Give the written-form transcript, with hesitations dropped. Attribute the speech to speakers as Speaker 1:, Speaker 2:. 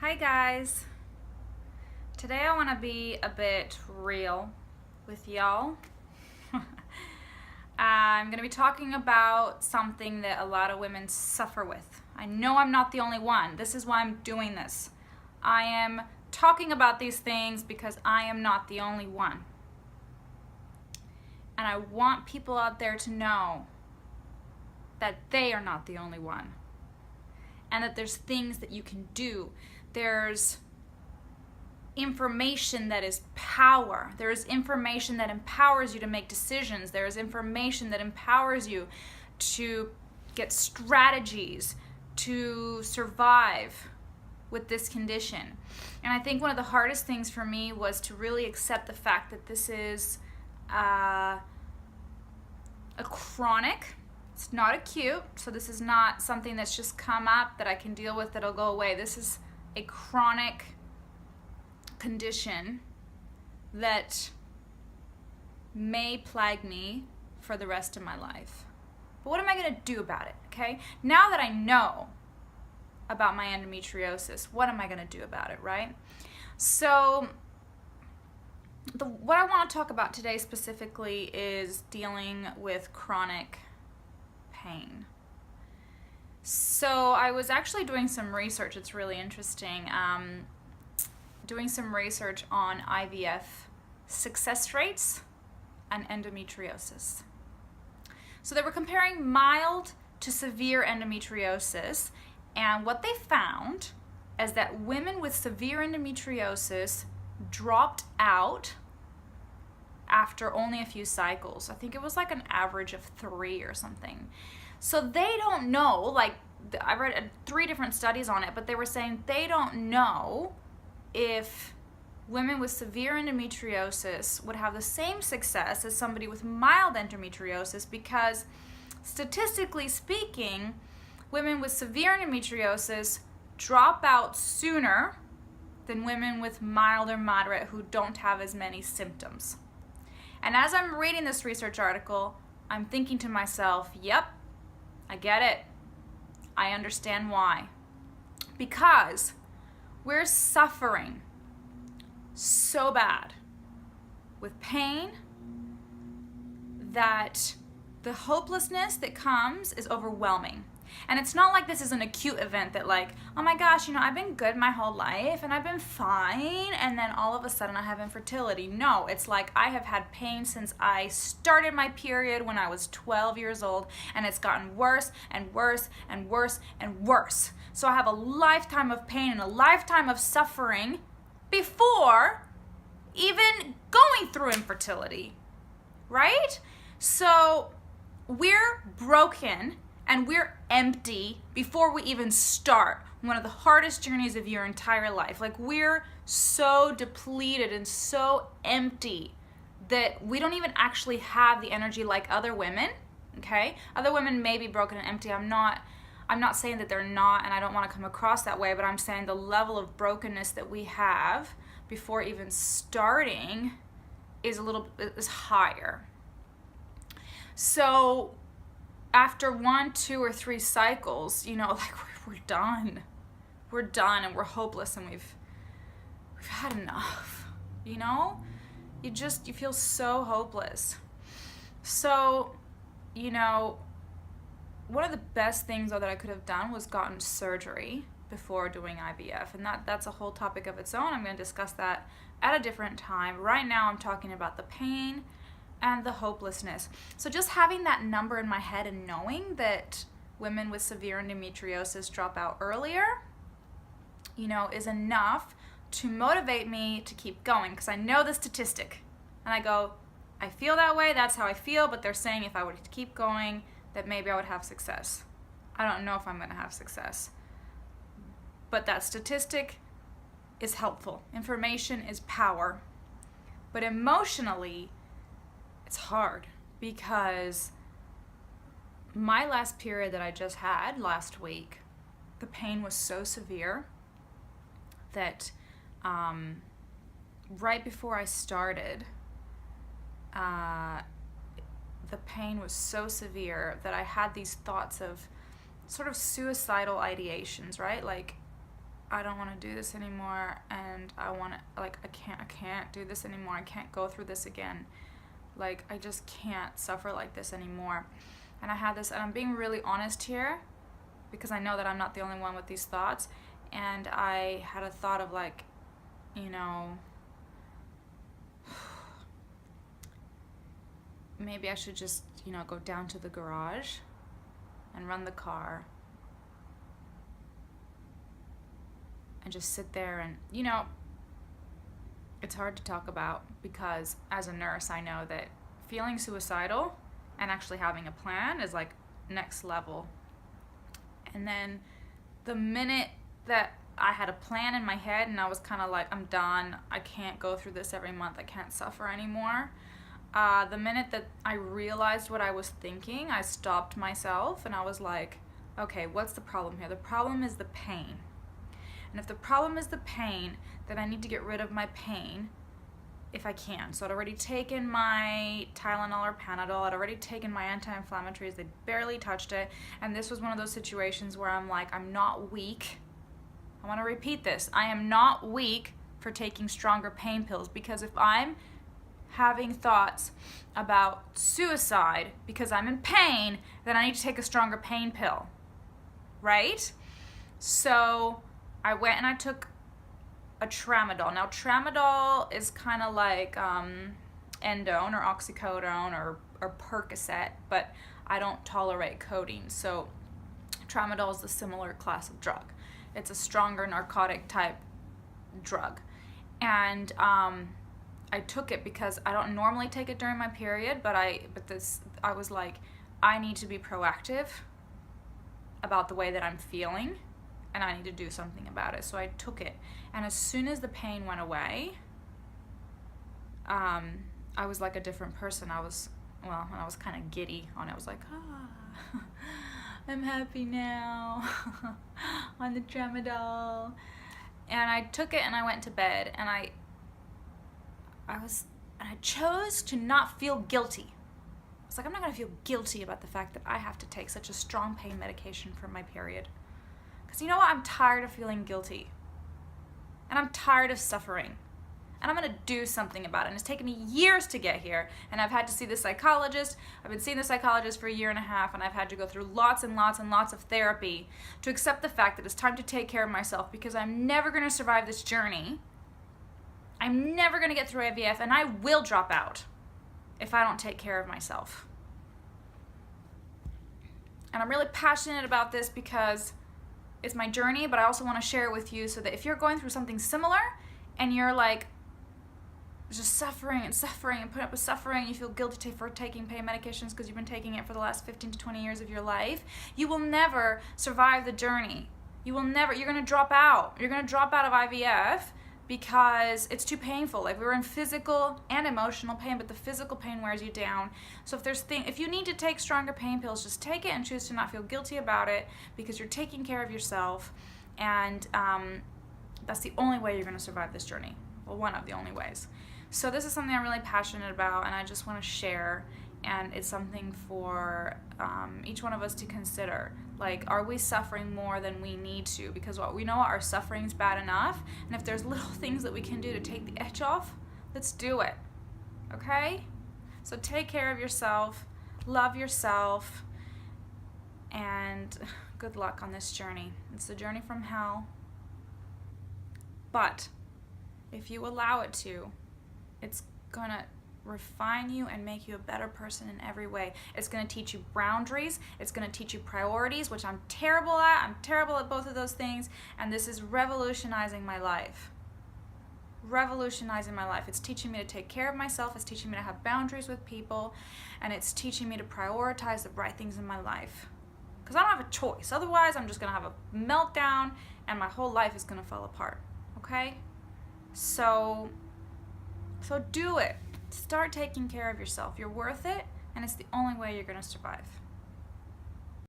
Speaker 1: Hi guys. Today I want to be a bit real with y'all. I'm going to be talking about something that a lot of women suffer with. I know I'm not the only one. This is why I'm doing this. I am talking about these things because I am not the only one. And I want people out there to know that they are not the only one. And that there's things that you can do. There's information that is power. There is information that empowers you to make decisions. There is information that empowers you to get strategies to survive with this condition. And I think one of the hardest things for me was to really accept the fact that this is a chronic. It's not acute, so this is not something that's just come up that I can deal with that'll go away. This is a chronic condition that may plague me for the rest of my life. But what am I going to do about it, okay? Now that I know about my endometriosis, what am I going to do about it, right? So what I want to talk about today specifically is dealing with chronic pain. So I was actually doing some research. It's really interesting. Doing some research on IVF success rates and endometriosis. So they were comparing mild to severe endometriosis, and what they found is that women with severe endometriosis dropped out after only a few cycles. I think it was like an average of 3 or something. So they don't know, like I read 3 different studies on it, but they were saying they don't know if women with severe endometriosis would have the same success as somebody with mild endometriosis, because statistically speaking, women with severe endometriosis drop out sooner than women with mild or moderate who don't have as many symptoms. And as I'm reading this research article, I'm thinking to myself, yep, I get it. I understand why. Because we're suffering so bad with pain that the hopelessness that comes is overwhelming. And it's not like this is an acute event that like, oh my gosh, I've been good my whole life and I've been fine, and then all of a sudden I have infertility. No, it's like I have had pain since I started my period when I was 12 years old, and it's gotten worse and worse and worse and worse. So I have a lifetime of pain and a lifetime of suffering before even going through infertility, right? So we're broken and we're empty before we even start one of the hardest journeys of your entire life. Like, we're so depleted and so empty that we don't even actually have the energy like other women, okay? Other women may be broken and empty. I'm not saying that they're not, and I don't want to come across that way, but I'm saying the level of brokenness that we have before even starting is higher. So after 1, 2, or 3 cycles, like we're done. We're done and we're hopeless and we've had enough. You feel so hopeless. So, one of the best things that I could have done was gotten surgery before doing IVF, and that's a whole topic of its own. I'm going to discuss that at a different time. Right now I'm talking about the pain and the hopelessness. So just having that number in my head and knowing that women with severe endometriosis drop out earlier, is enough to motivate me to keep going, because I know the statistic. And I go, I feel that way, that's how I feel, but they're saying if I were to keep going, that maybe I would have success. I don't know if I'm going to have success. But that statistic is helpful. Information is power. But emotionally, it's hard, because my last period that I just had last week, the pain was so severe that right before I started, the pain was so severe that I had these thoughts of sort of suicidal ideations, right? Like, I don't want to do this anymore, and I want to, like, I can't do this anymore. I can't go through this again. Like, I just can't suffer like this anymore. And I had this, and I'm being really honest here because I know that I'm not the only one with these thoughts. And I had a thought of, like, you know, maybe I should just, you know, go down to the garage and run the car and just sit there. And, you know, it's hard to talk about because as a nurse, I know that feeling suicidal and actually having a plan is like next level. And then the minute that I had a plan in my head and I was kind of like, I'm done, I can't go through this every month, I can't suffer anymore. The minute that I realized what I was thinking, I stopped myself and I was like, okay, what's the problem here? The problem is the pain. And if the problem is the pain, then I need to get rid of my pain if I can. So I'd already taken my Tylenol or Panadol, I'd already taken my anti-inflammatories, they barely touched it, and this was one of those situations where I'm like, I'm not weak. I want to repeat this. I am not weak for taking stronger pain pills, because if I'm having thoughts about suicide because I'm in pain, then I need to take a stronger pain pill, right? So I went and I took a tramadol. Now tramadol is kind of like endone or oxycodone or Percocet, but I don't tolerate codeine. So tramadol is a similar class of drug. It's a stronger narcotic type drug. And I took it because I don't normally take it during my period, but I was like, I need to be proactive about the way that I'm feeling, and I need to do something about it. So I took it, and as soon as the pain went away, I was like a different person. I was kind of giddy on it. I was like, I'm happy now on the tramadol. And I took it and I went to bed, and I chose to not feel guilty. I was like, I'm not gonna feel guilty about the fact that I have to take such a strong pain medication for my period. Because you know what? I'm tired of feeling guilty. And I'm tired of suffering. And I'm gonna do something about it. And it's taken me years to get here. And I've had to see the psychologist. I've been seeing the psychologist for a year and a half, and I've had to go through lots and lots and lots of therapy to accept the fact that it's time to take care of myself, because I'm never gonna survive this journey. I'm never gonna get through IVF, and I will drop out if I don't take care of myself. And I'm really passionate about this because it's my journey, but I also want to share it with you so that if you're going through something similar and you're like just suffering and putting up with suffering, you feel guilty for taking pain medications because you've been taking it for the last 15 to 20 years of your life, you will never survive the journey. You're gonna drop out. You're gonna drop out of IVF because it's too painful. Like, we were in physical and emotional pain, but the physical pain wears you down. So if you need to take stronger pain pills, just take it and choose to not feel guilty about it, because you're taking care of yourself, and that's the only way you're going to survive this journey. Well, one of the only ways. So this is something I'm really passionate about, and I just want to share, and it's something for each one of us to consider. Like, are we suffering more than we need to? Because we know our suffering's bad enough, and if there's little things that we can do to take the edge off, let's do it, okay? So take care of yourself, love yourself, and good luck on this journey. It's a journey from hell, but if you allow it to, it's gonna refine you and make you a better person in every way. It's going to teach you boundaries. It's going to teach you priorities, which I'm terrible at. I'm terrible at both of those things, and this is revolutionizing my life. Revolutionizing my life. It's teaching me to take care of myself. It's teaching me to have boundaries with people, and it's teaching me to prioritize the right things in my life. Because I don't have a choice. Otherwise, I'm just going to have a meltdown, and my whole life is going to fall apart. Okay? So do it. Start taking care of yourself. You're worth it, and it's the only way you're going to survive.